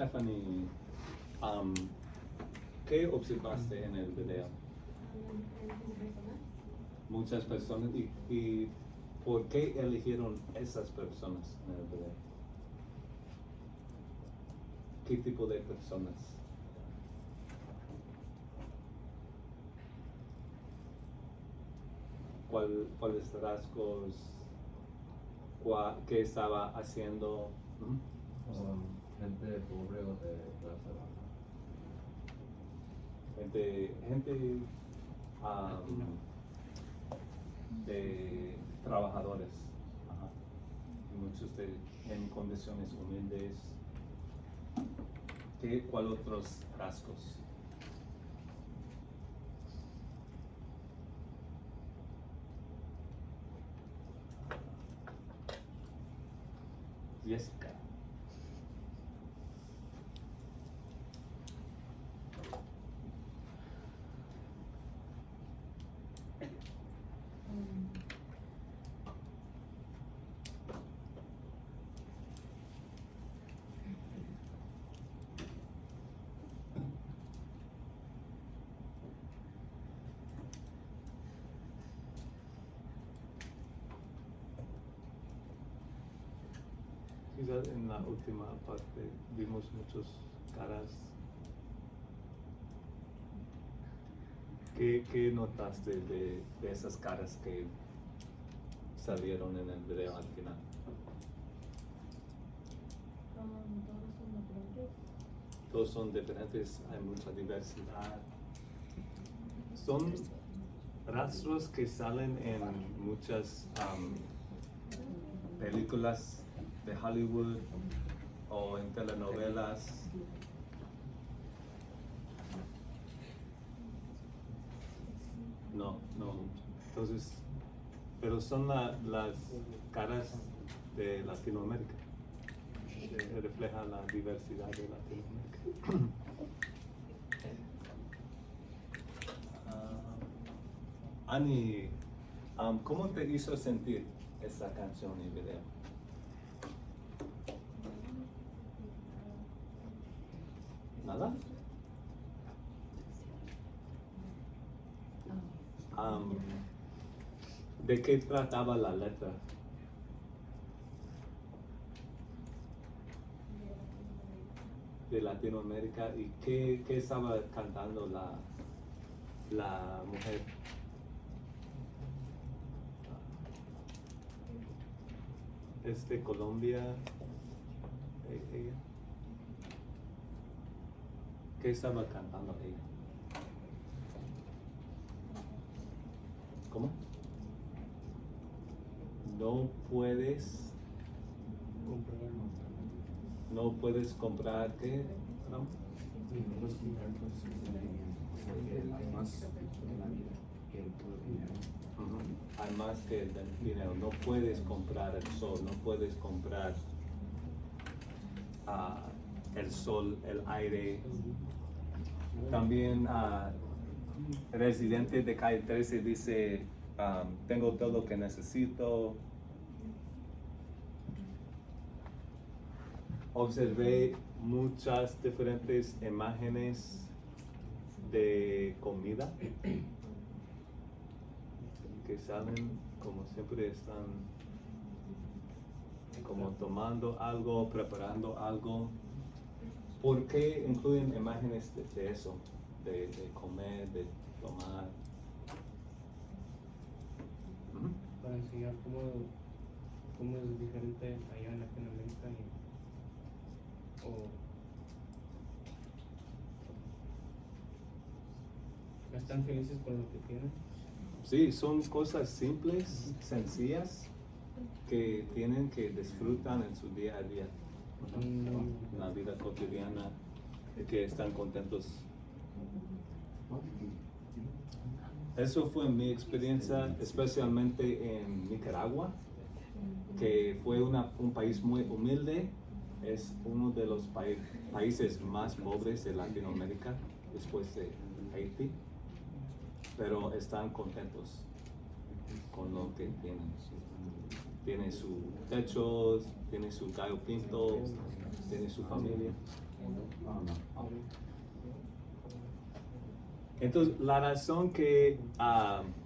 Stephanie, um, ¿qué observaste en el video? Muchas personas. ¿Y por qué eligieron esas personas en el video? ¿Qué tipo de personas? ¿Cuáles rasgos? ¿Qué estaba haciendo? Gente pobre o de clase baja. Gente de trabajadores. Ajá. Muchos en condiciones humildes. ¿Cuál otros rasgos? Jessica. Quizás en la última parte vimos muchas caras. ¿Qué notaste de esas caras que salieron en el video al final? Todos son diferentes, hay mucha diversidad. Son rastros que salen en muchas películas de Hollywood o en telenovelas. No. Entonces, pero son las caras de Latinoamérica. Refleja la diversidad de Latinoamérica. Ani, ¿cómo te hizo sentir esa canción y video? ¿Nada? ¿De qué trataba la letra? De Latinoamérica. ¿Y qué estaba cantando la mujer? ¿Es de Colombia? Ella. ¿Qué estaba cantando ella? ¿Cómo? No puedes comprar ¿qué? ¿No? Hay más en la vida que el puro dinero. Hay más que el dinero. No puedes comprar el sol, no puedes comprar el sol, el aire. También Residente de Calle 13 dice, tengo todo lo que necesito. Observé muchas diferentes imágenes de comida que salen, como siempre están como tomando algo, preparando algo. ¿Por qué incluyen imágenes de eso? De comer, de tomar. Para enseñar cómo es diferente allá en Latinoamérica o están felices con lo que tienen. Sí, son cosas simples, sencillas, que tienen que disfrutar en su día a día, en la vida cotidiana, y que están contentos. Eso fue mi experiencia, especialmente en Nicaragua, que fue un país muy humilde. Es uno de los países más pobres de Latinoamérica, después de Haití, pero están contentos con lo que tienen. Tiene su techo, tiene su gallo pinto, tiene su familia. Oh, no. Entonces, la razón que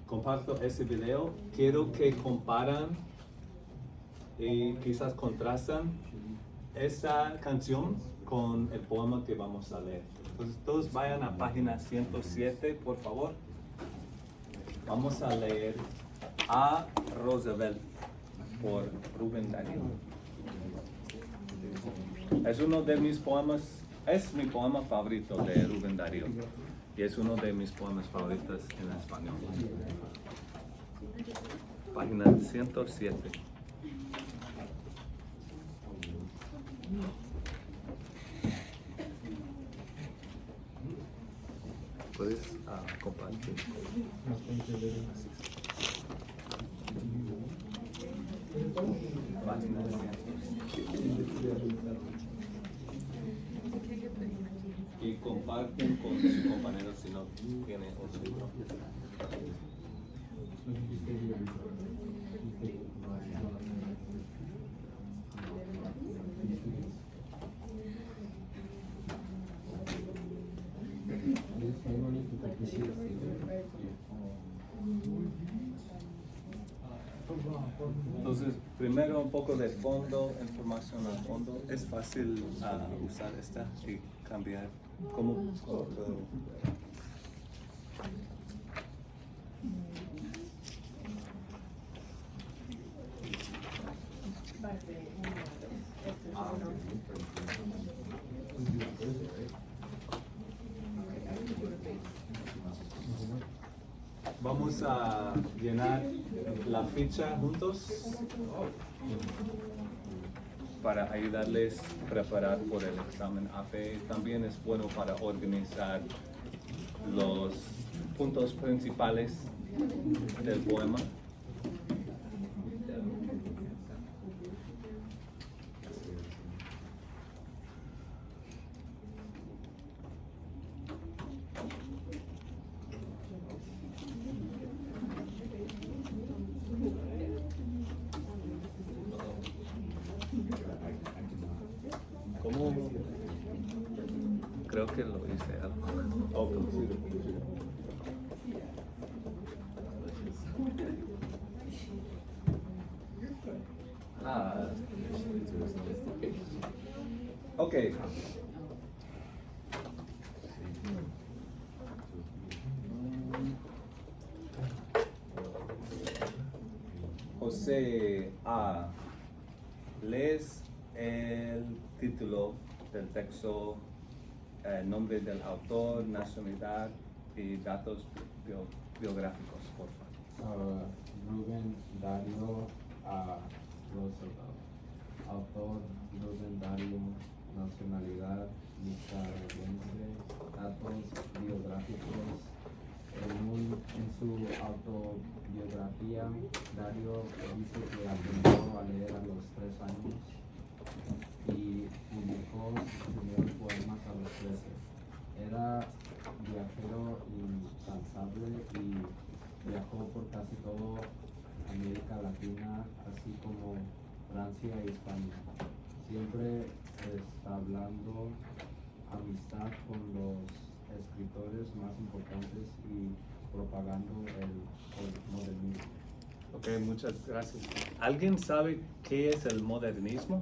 comparto este video, quiero que comparan y quizás contrastan esta canción con el poema que vamos a leer. Entonces, todos vayan a página 107, por favor. Vamos a leer A Roosevelt por Rubén Darío. Es uno de mis poemas, es mi poema favorito de Rubén Darío. Y es uno de mis poemas favoritos en español. Página 107. ¿Puedes compartir? Página 107. Y comparten con sus compañeros si no tiene otro libro. Entonces, primero un poco de fondo, información al fondo. Es fácil usar esta y cambiar. ¿Cómo puedo? Vamos a llenar la ficha juntos para ayudarles a preparar por el examen AP. También es bueno para organizar los puntos principales del poema. ¿Cómo? Creo que lo hice algo. Oh, ok. José A. ¿Lees el título del texto, nombre del autor, nacionalidad y datos biográficos, por favor? Rubén Darío Roosevelt. Autor Rubén Darío, nacionalidad nicaragüense, datos biográficos. En su autobiografía, Darío dice que aprendió a leer a los 3 años y publicó sus primeros poemas a los 13. Era viajero incansable y viajó por casi todo América Latina, así como Francia y España, siempre estableciendo amistad con los escritores más importantes y propagando el modernismo. Ok, muchas gracias. ¿Alguien sabe qué es el modernismo?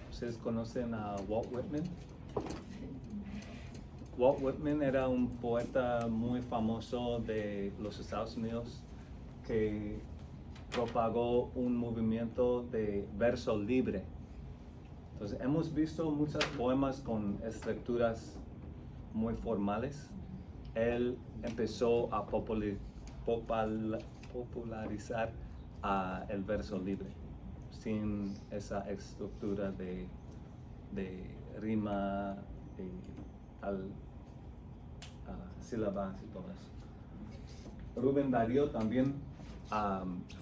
¿Ustedes conocen a Walt Whitman? Walt Whitman era un poeta muy famoso de los Estados Unidos que propagó un movimiento de verso libre. Entonces, hemos visto muchos poemas con estructuras muy formales. Él empezó a popularizar el verso libre, sin esa estructura de rima, sílabas y todo eso. Rubén Darío también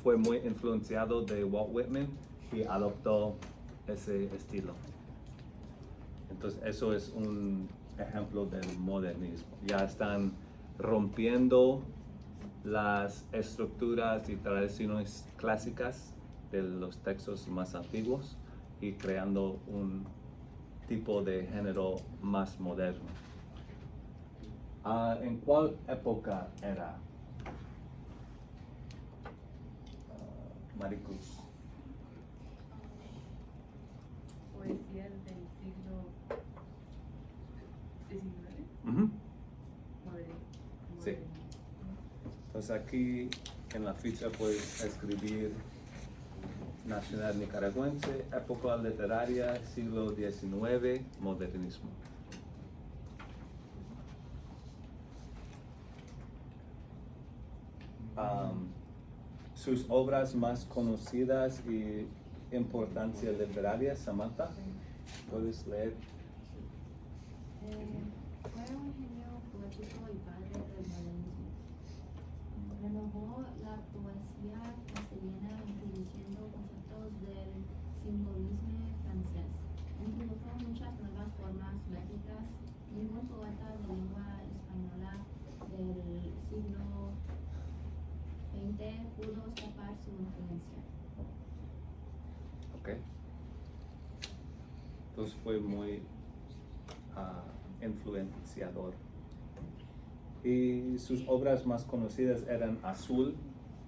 fue muy influenciado de Walt Whitman y adoptó ese estilo. Entonces eso es un ejemplo del modernismo. Ya están rompiendo las estructuras y tradiciones clásicas de los textos más antiguos y creando un tipo de género más moderno. ¿En cuál época era? Maricruz. Poesía del siglo XIX. Ujú. Moderno. Sí. Entonces aquí en la ficha puedes escribir nacional nicaragüense, época literaria, siglo XIX, modernismo. Sus obras más conocidas y importancia literaria, Samantha, ¿puedes leer? Fue un genio poético y padre del modernismo. Renovó la poesía castellana introduciendo conceptos del simbolismo francés. Introdujo muchas nuevas formas métricas. Ningún poeta de lengua española del siglo XX pudo escapar su influencia. Ok. Entonces fue muy influenciador. Y sus obras más conocidas eran Azul,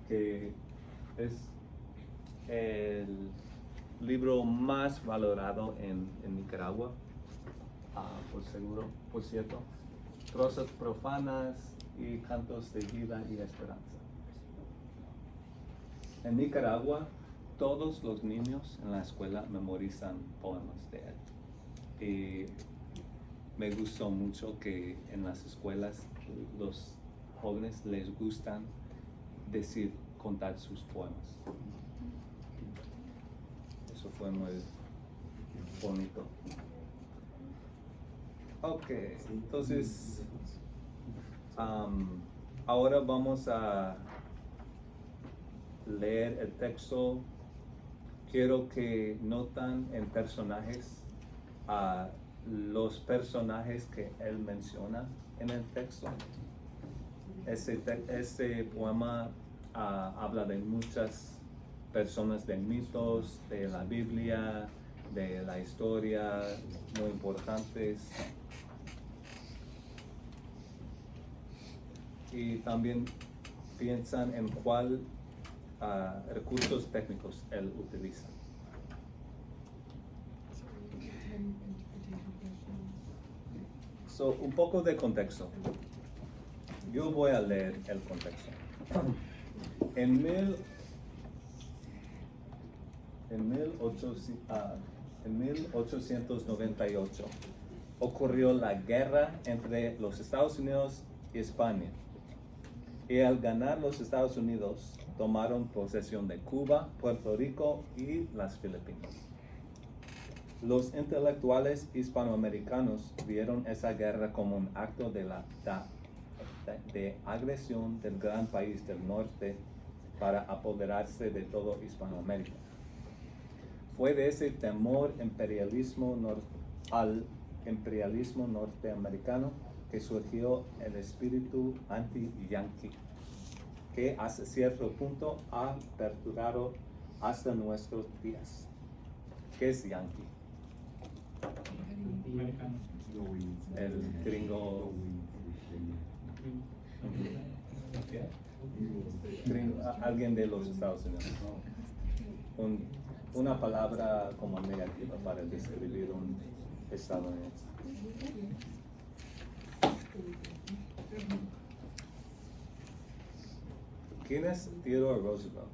que es el libro más valorado en Nicaragua, por cierto. Prosas profanas y cantos de vida y esperanza. En Nicaragua, todos los niños en la escuela memorizan poemas de él. Y me gustó mucho que en las escuelas los jóvenes les gustan contar sus poemas. Eso fue muy bonito. Ok, entonces ahora vamos a leer el texto. Quiero que notan en personajes los personajes que él menciona en el texto. Ese poema habla de muchas personas, de mitos, de la Biblia, de la historia, muy importantes. Y también piensan en cuál recursos técnicos él utiliza. So, un poco de contexto. Yo voy a leer el contexto. En 1898 ocurrió la guerra entre los Estados Unidos y España. Y al ganar los Estados Unidos, tomaron posesión de Cuba, Puerto Rico y las Filipinas. Los intelectuales hispanoamericanos vieron esa guerra como un acto de agresión del gran país del norte para apoderarse de todo Hispanoamérica. Fue de ese temor al imperialismo norteamericano que surgió el espíritu anti-yanqui, que hasta cierto punto ha perdurado hasta nuestros días. ¿Qué es yanqui? El gringo, alguien de los Estados Unidos. Una palabra como negativa para describir un estadounidense. ¿Quién es Theodore Roosevelt?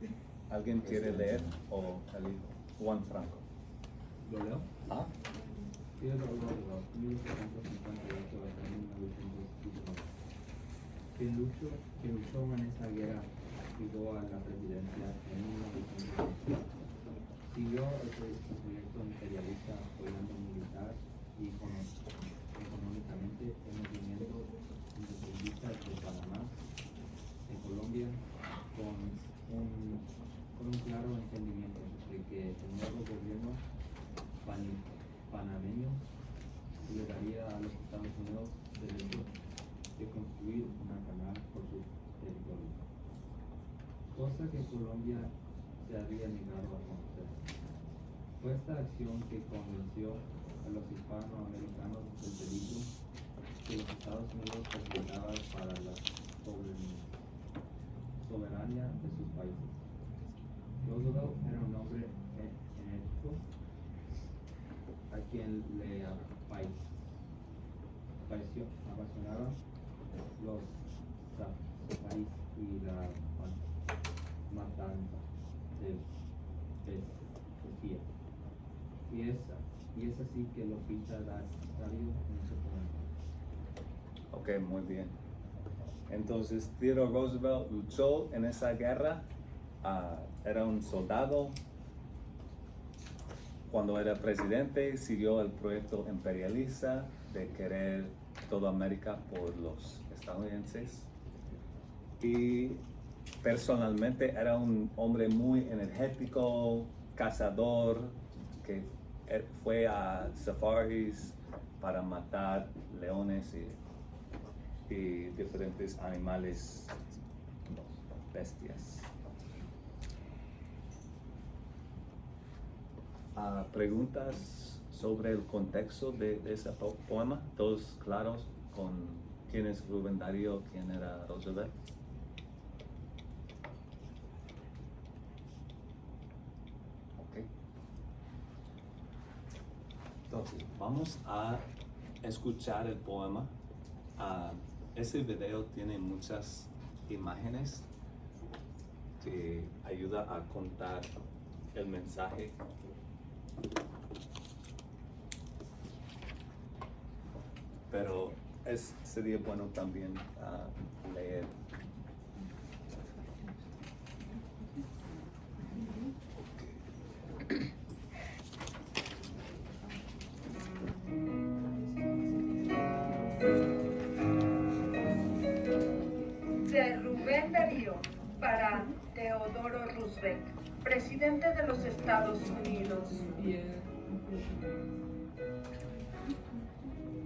¿Alguien quiere leer o el hijo? Juan Franco. ¿Lo leo? ¿Ah? Theodore Roosevelt, 1858 hasta 1919. Que luchó en esa guerra, llegó a la presidencia en 1920. Siguió el proyecto imperialista apoyando militar y económicamente el movimiento independentista de Panamá, de Colombia, con un claro entendimiento de que el nuevo gobierno panameño le daría a los Estados Unidos derecho de construir una canal por su territorio, cosa que Colombia se había negado a conocer. Fue esta acción que convenció a los hispanoamericanos del peligro que los Estados Unidos representaban para la soberanía de sus países. Roosevelt era un hombre enérgico a quien le apasionaban los países y la matanza de bestia. Y es así que lo pinta Dario en su poema. Ok, muy bien. Entonces, Theodore Roosevelt luchó en esa guerra, era un soldado. Cuando era presidente, siguió el proyecto imperialista de querer toda América por los estadounidenses. Y personalmente era un hombre muy energético, cazador, que fue a safaris para matar leones y diferentes animales, bestias. ¿Preguntas sobre el contexto de ese poema? ¿Todos claros con quién es Rubén Darío, quién era Roosevelt? Ok. Entonces, vamos a escuchar el poema. Ese video tiene muchas imágenes que ayuda a contar el mensaje. Pero sería bueno también leer. De Rubén Darío para Teodoro Roosevelt, presidente de los Estados Unidos.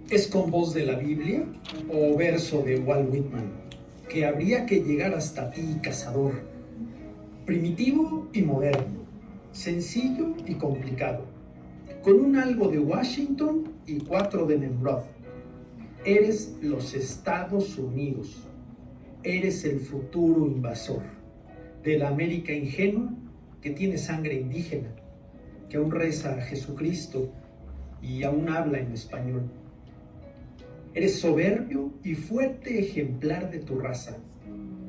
¿Es con voz de la Biblia o verso de Walt Whitman? Que habría que llegar hasta ti, cazador. Primitivo y moderno, sencillo y complicado, con un algo de Washington y 4 de Nimrod. Eres los Estados Unidos. Eres el futuro invasor de la América ingenua que tiene sangre indígena, que aún reza a Jesucristo y aún habla en español. Eres soberbio y fuerte ejemplar de tu raza.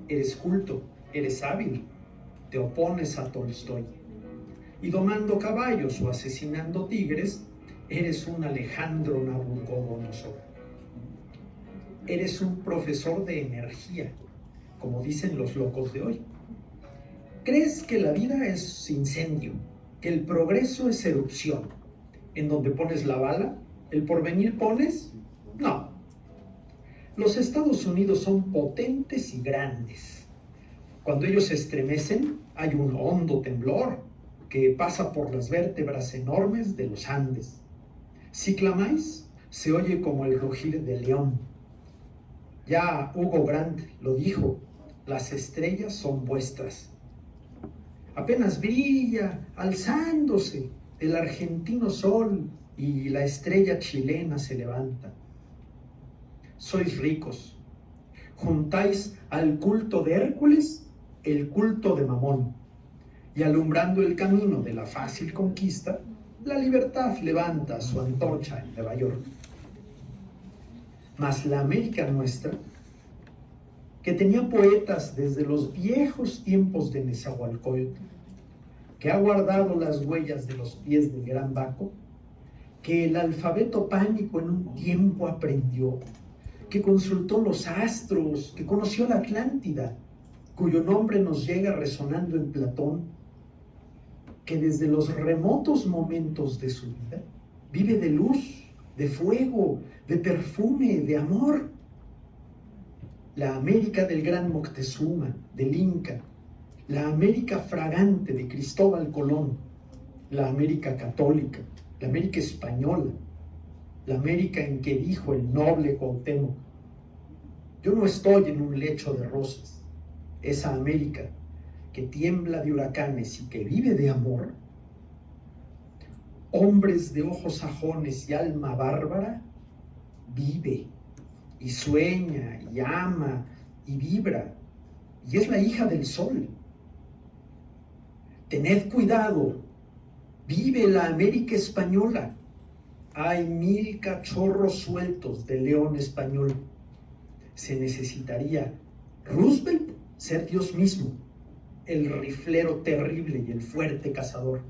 Eres culto, eres hábil, te opones a Tolstoy. Y domando caballos o asesinando tigres, eres un Alejandro Nabucodonosor. Eres un profesor de energía, como dicen los locos de hoy. Crees que la vida es incendio, que el progreso es erupción. En donde pones la bala, ¿el porvenir pones? No. Los Estados Unidos son potentes y grandes. Cuando ellos se estremecen, hay un hondo temblor que pasa por las vértebras enormes de los Andes. Si clamáis, se oye como el rugir del león. Ya Hugo Grant lo dijo, las estrellas son vuestras. Apenas brilla, alzándose, el argentino sol y la estrella chilena se levanta. Sois ricos, juntáis al culto de Hércules el culto de Mamón, y alumbrando el camino de la fácil conquista, la libertad levanta su antorcha en Nueva York. Mas la América nuestra, que tenía poetas desde los viejos tiempos de Nezahualcóyotl, que ha guardado las huellas de los pies del gran Baco, que el alfabeto pánico en un tiempo aprendió, que consultó los astros, que conoció la Atlántida, cuyo nombre nos llega resonando en Platón, que desde los remotos momentos de su vida vive de luz, de fuego, de perfume, de amor. La América del gran Moctezuma, del Inca, la América fragante de Cristóbal Colón, la América católica, la América española, la América en que dijo el noble Cuauhtémoc: yo no estoy en un lecho de rosas. Esa América que tiembla de huracanes y que vive de amor, hombres de ojos sajones y alma bárbara, vive y sueña y ama y vibra, y es la hija del sol. Tened cuidado, vive la América española. Hay 1000 cachorros sueltos de león español. Se necesitaría Roosevelt ser Dios mismo, el riflero terrible y el fuerte cazador,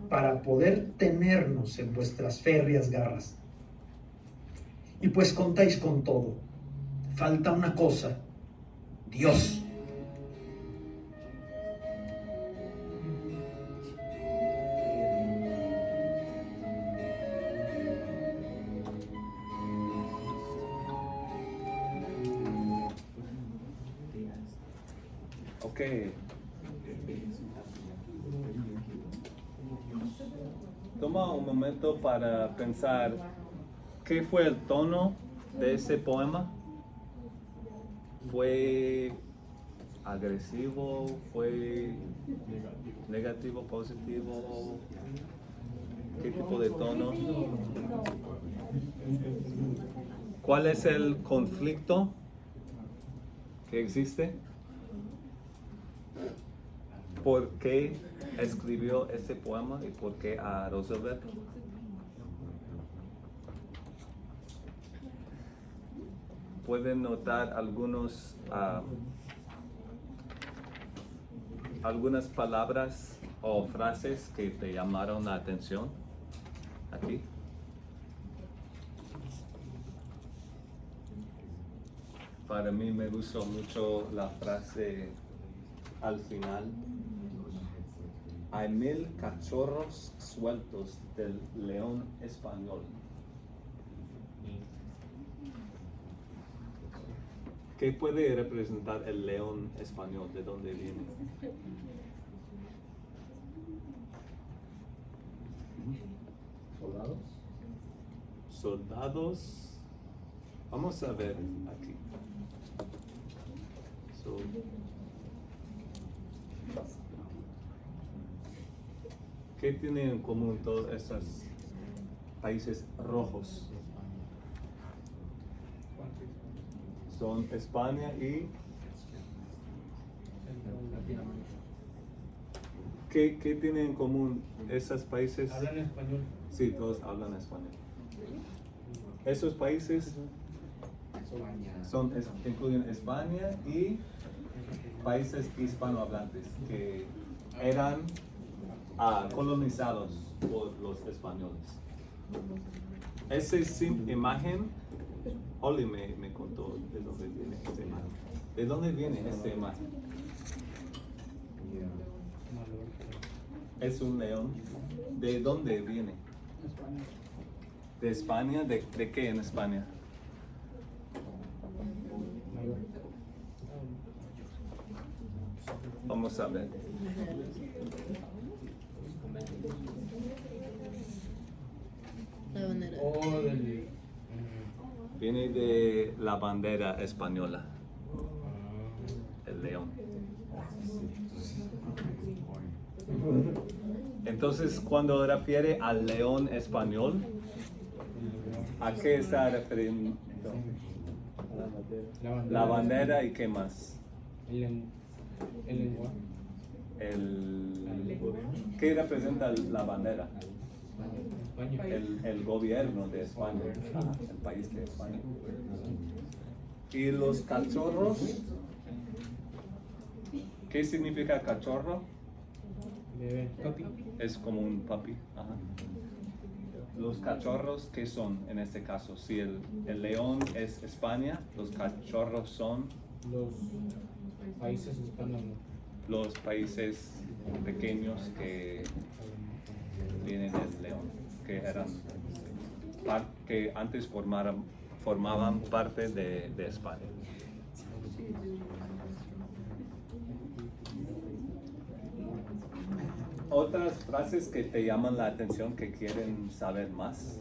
para poder tenernos en vuestras férreas garras. Y pues contáis con todo. Falta una cosa: Dios. Ok. Toma un momento para pensar qué fue el tono de ese poema. ¿Fue agresivo? ¿Fue negativo, positivo? ¿Qué tipo de tono? ¿Cuál es el conflicto que existe? ¿Por qué escribió este poema y por qué a Roosevelt? Pueden notar algunas palabras o frases que te llamaron la atención aquí. Para mí me gustó mucho la frase al final: hay 1000 cachorros sueltos del león español. ¿Qué puede representar el león español? ¿De dónde viene? ¿Soldados? Soldados. Vamos a ver aquí. ¿Qué tienen en común todos esos países rojos? Son España y... ¿Qué tienen en común esos países? Hablan español. Sí, todos hablan español. Esos países incluyen España y países hispanohablantes que eran colonizados por los españoles. Esa imagen, Oli me contó de dónde viene esta imagen. ¿De dónde viene esta imagen? Es un león. ¿De dónde viene? ¿De España? ¿De qué en España? Vamos a ver. O del... Viene de la bandera española, el león. Entonces, cuando refiere al león español, ¿a qué está refiriendo? La bandera y qué más. El lenguaje. ¿Qué representa la bandera? España. El gobierno de España, el país de España. ¿Y los cachorros? ¿Qué significa cachorro? Bebé. Papi. Es como un papi. Ajá. Los cachorros, ¿qué son en este caso? Si el león es España, los cachorros son Los países hispanos. los países pequeños que vienen del león, que antes formaban parte de España. Otras frases que te llaman la atención, que quieren saber más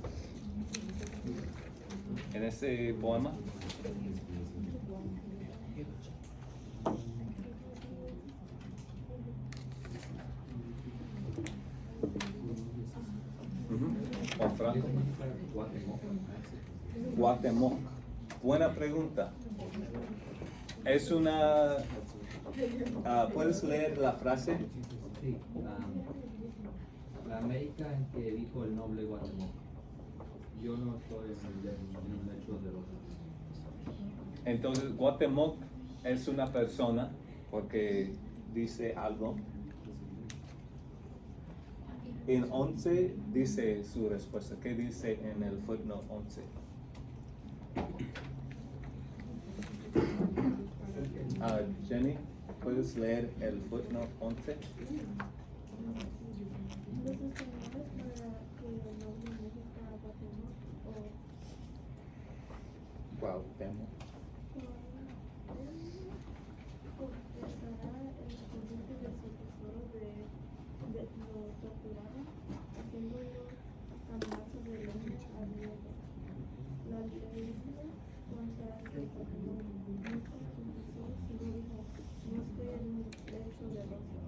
en ese poema. ¿Qué significa Guatemoc? Guatemoc. Buena pregunta. Es una... ¿puedes leer la frase? Sí, la América en que dijo el noble Guatemoc. Yo no estoy en el hecho de los... Entonces, Guatemoc es una persona porque dice algo. En 11 dice su respuesta. ¿Qué dice en el footnote 11? Jenny, ¿puedes leer el footnote 11? Los españoles para que el nombre de México a Guatemoc Guatemoc. confesará el escondite de su tesoro de lo torturaron, haciéndolo camazo de leña a Diego. La ley contra el Guatemoc nunca confesó, sino dijo, no estoy en un lecho de rosa.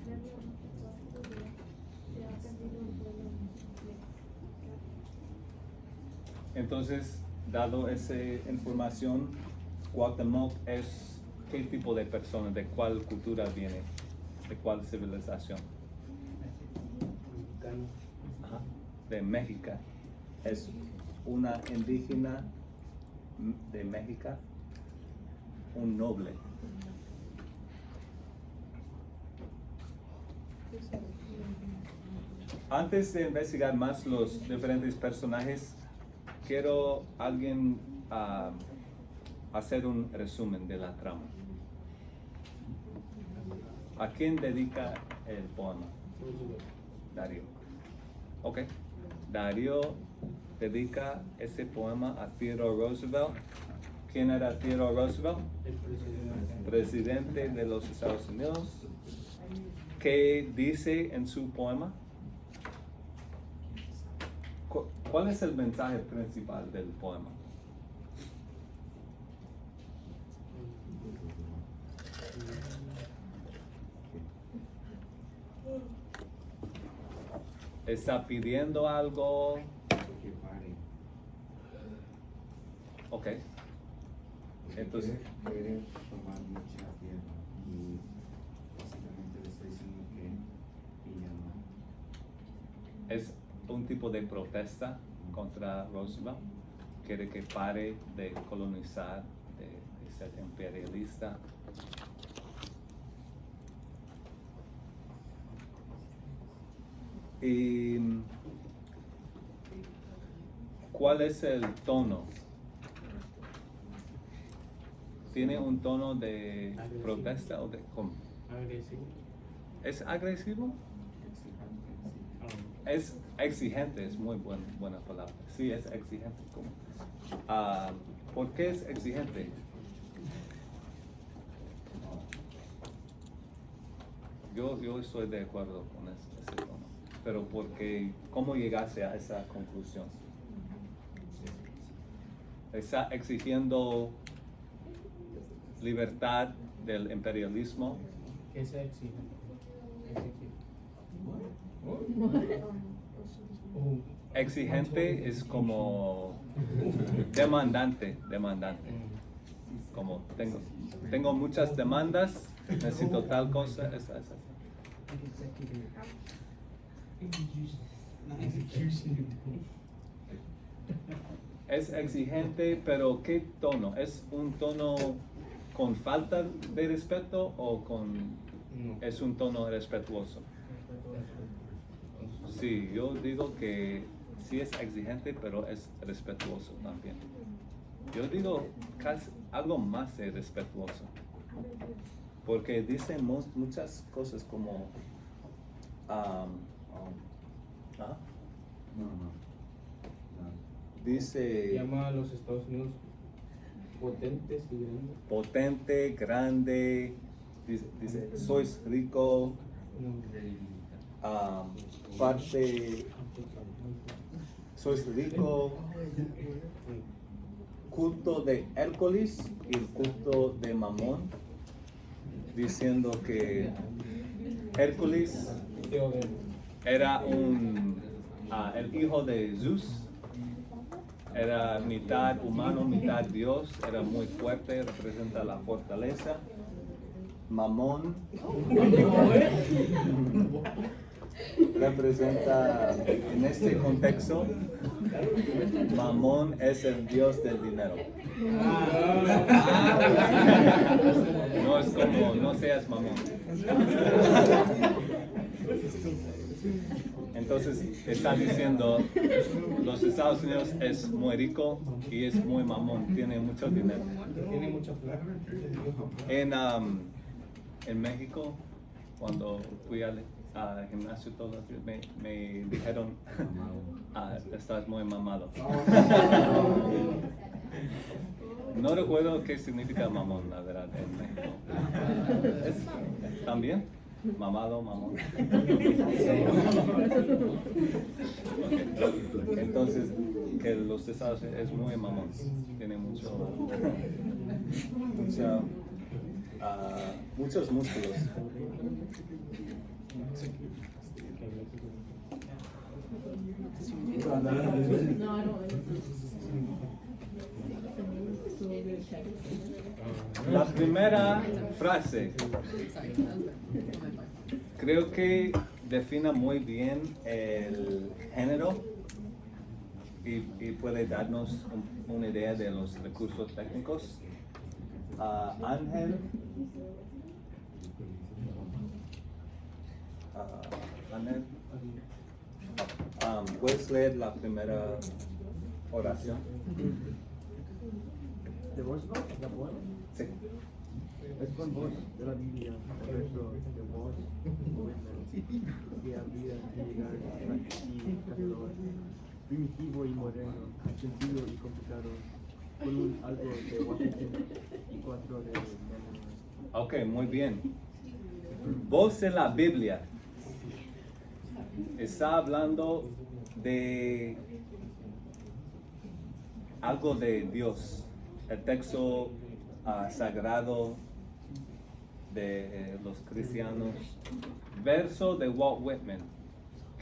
Verlo en este caso se ha perdido el pueblo mexicano. Entonces, dado esa información, Guatemoc es qué tipo de persona, de cuál cultura viene, de cuál civilización. Mexicano. Ajá. De México. Es una indígena de México, un noble. Antes de investigar más los diferentes personajes, quiero alguien hacer un resumen de la trama. ¿A quién dedica el poema? Darío. Ok. Darío dedica ese poema a Theodore Roosevelt. ¿Quién era Theodore Roosevelt? El presidente. Presidente de los Estados Unidos. ¿Qué dice en su poema? ¿Cuál es el mensaje principal del poema? ¿Está pidiendo algo? Que pare. Ok. Entonces, quiere tomar mucha tierra y básicamente le está diciendo que ella no. es un tipo de protesta contra Roosevelt. Quiere que pare de colonizar, de ser imperialista. ¿Y cuál es el tono? ¿Tiene un tono de Agresivo. protesta o de cómo? Agresivo. ¿Es agresivo? Ah, Es exigente, es muy buena palabra. Sí, es exigente. ¿Cómo? ¿Por qué es exigente? Yo estoy de acuerdo con ese tono. Pero porque, ¿cómo llegaste a esa conclusión? ¿Está exigiendo libertad del imperialismo? ¿Qué se exige? Exigente es como demandante. Como tengo muchas demandas, necesito tal cosa. Esa. Es exigente, pero ¿qué tono? ¿Es un tono con falta de respeto o es un tono respetuoso? Sí, yo digo que sí es exigente, pero es respetuoso también. Yo digo casi algo más de respetuoso. Porque dicen muchas cosas como... Dice... Llama a los Estados Unidos potentes y grandes. Potente, grande, dice sois rico, parte, sois rico, culto de Hércules y el culto de Mamón, diciendo que Hércules era un el hijo de Zeus. Era mitad humano, mitad Dios. Era muy fuerte, representa la fortaleza. Mamón representa, en este contexto, Mamón es el dios del dinero. No es como, no seas mamón. Entonces está diciendo, los Estados Unidos es muy rico y es muy mamón, tiene mucho dinero. Tiene mucha plata. En México, cuando fui al gimnasio todos los días, me dijeron, estás muy mamado. No recuerdo qué significa mamón, la verdad, en México. ¿Es también? Mamado, mamón. Okay. Entonces, que los Estados Unidos es muy mamón, tiene muchos músculos. La primera frase creo que define muy bien el género y puede darnos una idea de los recursos técnicos. Ángel, ¿puedes leer la primera oración? ¿De voz? ¿La voz? Sí. Es con voz de la Biblia, el verso de voz, que habría que llegar a clasificador primitivo y moderno, sencillo y complicado, con un algo de Washington y 4 de Maryland. Ok, muy bien. Voz en la Biblia está hablando de algo de Dios, el texto sagrado de los cristianos. Verso de Walt Whitman.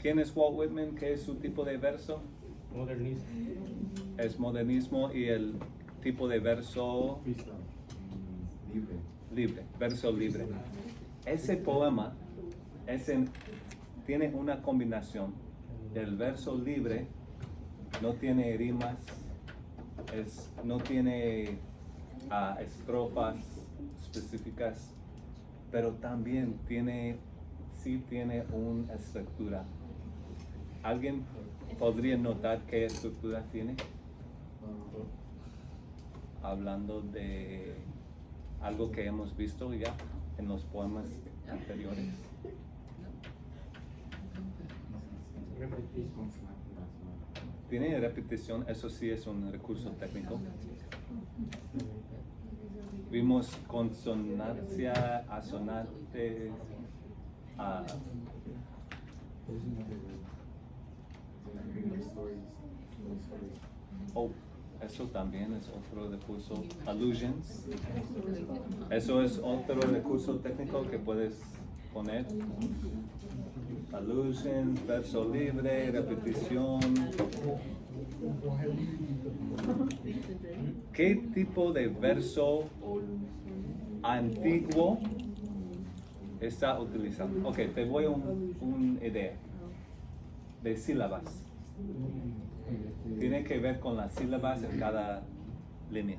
¿Quién es Walt Whitman? ¿Qué es su tipo de verso? Modernismo. Es modernismo y el tipo de verso libre, verso libre. Ese poema tiene una combinación del verso libre, no tiene rimas, no tiene estrofas específicas, pero también tiene una estructura. ¿Alguien podría notar qué estructura tiene? Hablando de algo que hemos visto ya en los poemas anteriores. Tiene repetición, eso sí es un recurso técnico. Vimos consonancia, asonante, eso también es otro recurso. Allusions. Eso es otro recurso técnico que puedes poner. Allusion, verso libre, repetición. ¿Qué tipo de verso antiguo está utilizando? Ok, te voy a una idea de sílabas. Tiene que ver con las sílabas en cada línea.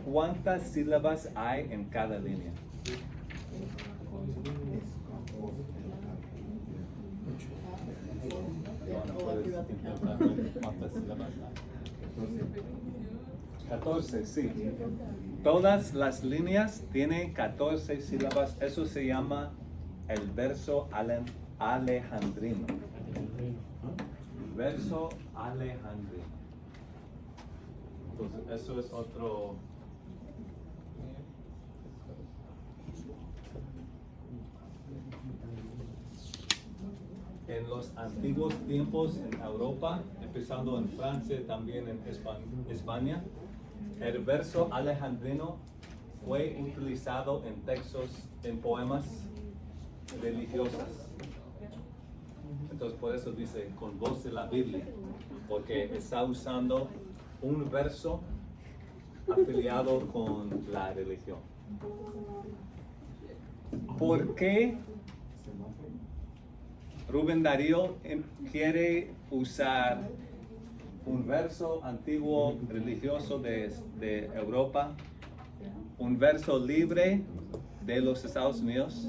¿Cuántas sílabas hay en cada línea? ¿Cuántas sílabas hay? 14, sí. Todas las líneas tienen 14 sílabas. Eso se llama el verso alejandrino. Verso alejandrino. Entonces, eso es otro. En los antiguos tiempos en Europa, empezando en Francia, también en España, el verso alejandrino fue utilizado en textos, en poemas religiosas. Entonces por eso dice con voz de la Biblia, porque está usando un verso afiliado con la religión. ¿Por qué Rubén Darío quiere usar un verso antiguo religioso de Europa, un verso libre de los Estados Unidos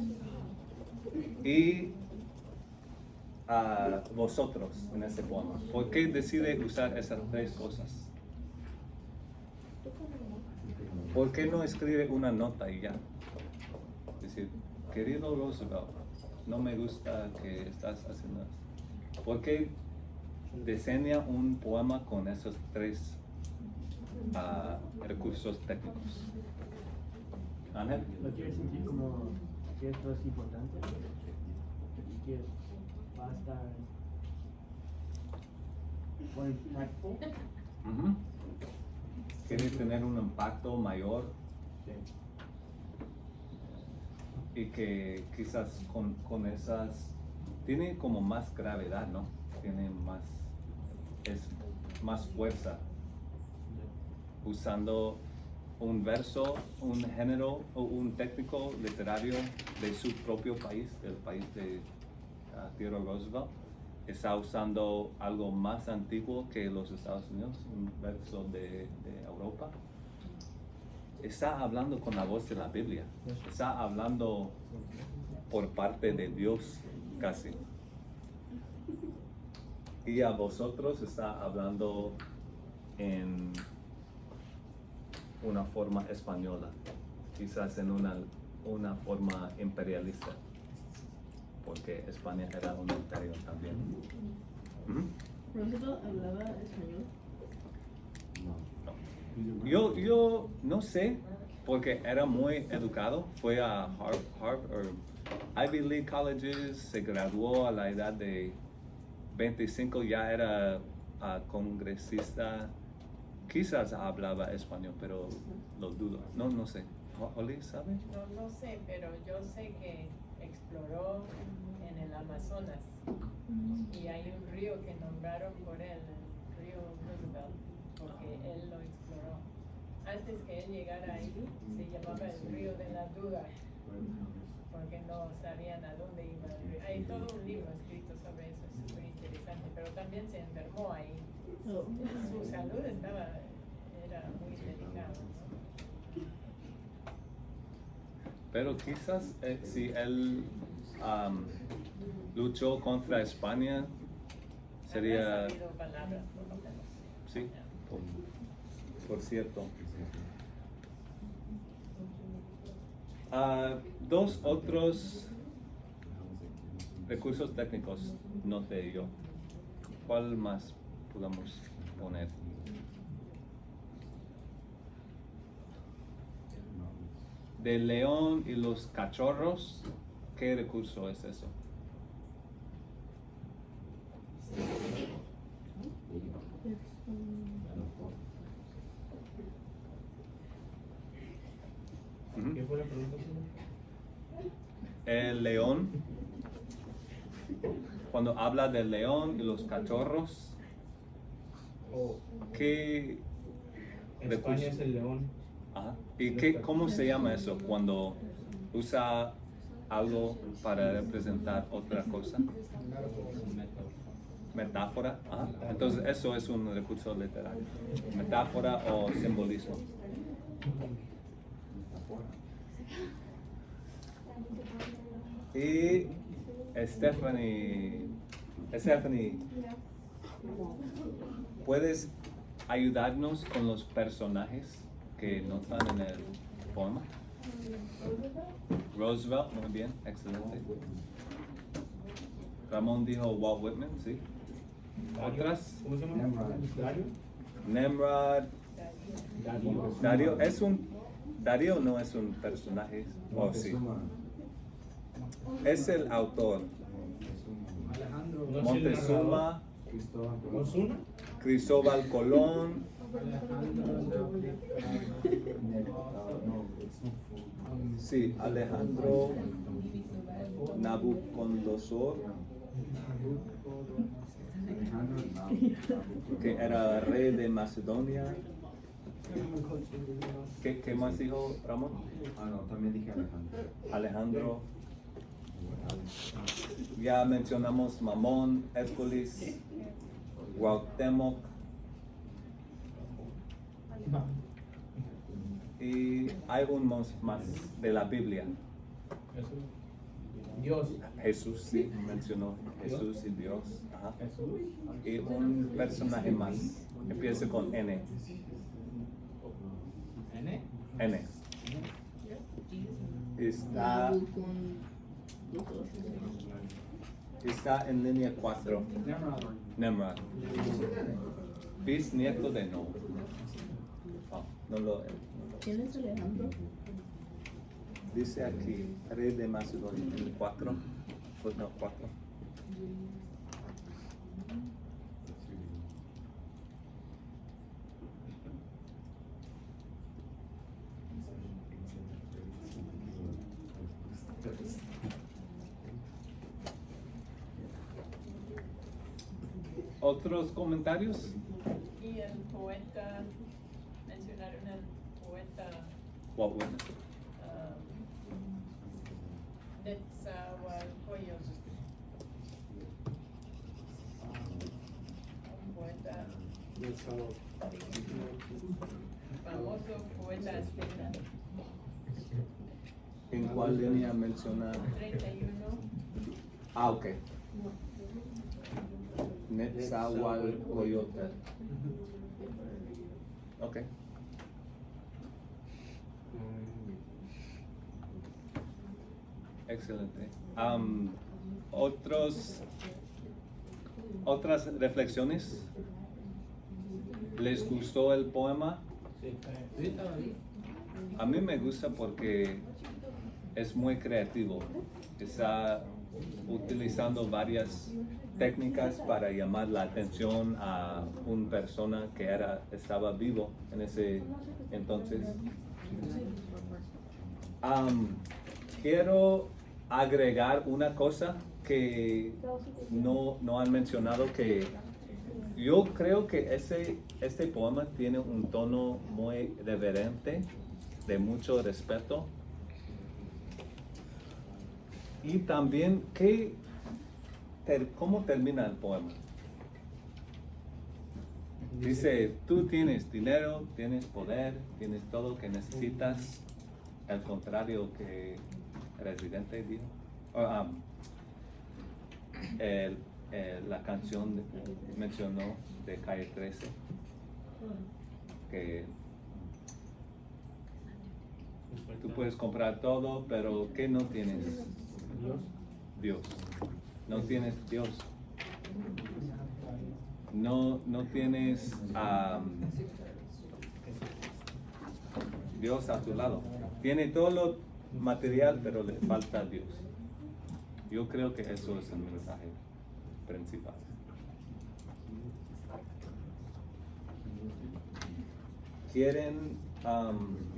y a vosotros en ese poema? ¿Por qué decide usar esas tres cosas? ¿Por qué no escribe una nota y ya? Es decir, querido Roosevelt, no me gusta que estás haciendo eso. ¿Por qué diseña un poema con esos tres recursos técnicos? Ángel. ¿Lo quieres sentir como que esto es importante? ¿Y que va a estar more impactful? Quiere tener un impacto mayor y que quizás con esas tiene como más gravedad, ¿no? Tiene es más fuerza usando un verso, un género o un técnico literario de su propio país, del país de Theodore Roosevelt. Está usando algo más antiguo que los Estados Unidos, un verso de Europa. Está hablando con la voz de la Biblia. Está hablando por parte de Dios casi. Y a vosotros está hablando en una forma española, quizás en una forma imperialista, porque España era un imperio también. ¿Roosevelt hablaba español? Yo no sé, porque era muy educado, fue a Harvard, Ivy League Colleges, se graduó a la edad de 25, ya era congresista, quizás hablaba español, pero lo dudo, no sé. ¿Oli sabe? No sé, pero yo sé que exploró en el Amazonas y hay un río que nombraron por él, el río Roosevelt, porque él lo exploró. Antes que él llegara ahí, se llamaba el río de la duda, porque no sabían a dónde iba el río. Hay todo un libro escrito sobre eso, es súper interesante, pero también se enfermó ahí. Su salud era muy delicada, ¿no? Pero quizás si él luchó contra España, sería... Había sabido palabras, por lo menos. Sí, por cierto. Dos otros recursos técnicos noté yo. ¿Cuál más podemos poner? De león y los cachorros, ¿qué recurso es eso? ¿Qué fue la pregunta? El león, cuando habla del león y los cachorros, ¿qué España recurso? es el león. Ajá. ¿Y cómo se llama eso cuando usa algo para representar otra cosa? Metáfora. Ajá. Entonces eso es un recurso literario. Metáfora o simbolismo. Y Stephanie, ¿puedes ayudarnos con los personajes que notan en el poema? Roosevelt, muy bien, excelente. Ramón dijo Walt Whitman, sí. ¿Otras? ¿Cómo se llama? Dario. Nemrod. Darío Darío no es un personaje, o sí. Es el autor. Alejandro. Montezuma, ¿Osuna? Cristóbal Colón, Sí, Alejandro Nabucodonosor, que era rey de Macedonia. ¿Qué más dijo Ramón? No, también dije Alejandro. Alejandro. Ya mencionamos Mamón, Hércules, Cuauhtémoc. Y hay un más de la Biblia. Dios. Jesús, sí, mencionó Jesús y Dios. Ajá. Y un personaje más. Empieza con N. N. Está en línea 4. Nimrod. Bisnieto de Noé. No lo. ¿Quién es Alejandro? Dice aquí, rey de Macedonia, el 4. Pues no, 4. ¿Otros comentarios? Y el poeta, mencionaron el poeta Netzahualcoyotl. Un poeta famoso, poeta azteca. ¿En cuál línea menciona? 31. Ah, ok. Netzahualcoyotl. Ok. Excelente. ¿Otras reflexiones? ¿Les gustó el poema? A mí me gusta porque es muy creativo. Está utilizando varias técnicas para llamar la atención a una persona que estaba vivo en ese entonces. Quiero agregar una cosa que no han mencionado, que yo creo que este poema tiene un tono muy reverente, de mucho respeto. Y también, ¿cómo termina el poema? Dice, tú tienes dinero, tienes poder, tienes todo lo que necesitas. Al contrario que el residente dijo. La canción mencionó de Calle 13, que tú puedes comprar todo, pero ¿qué no tienes? Dios. No tienes Dios. No tienes Dios a tu lado. Tiene todo lo material, pero le falta Dios. Yo creo que eso es el mensaje principal. Quieren,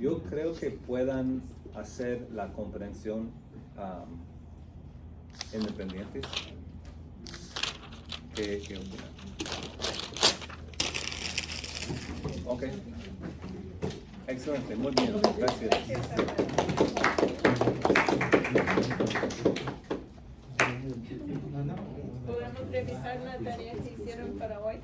yo creo que puedan hacer la comprensión independientes. ¿Qué opinan? Ok. Excelente, muy bien. Gracias. ¿Podemos revisar la tarea que hicieron para hoy?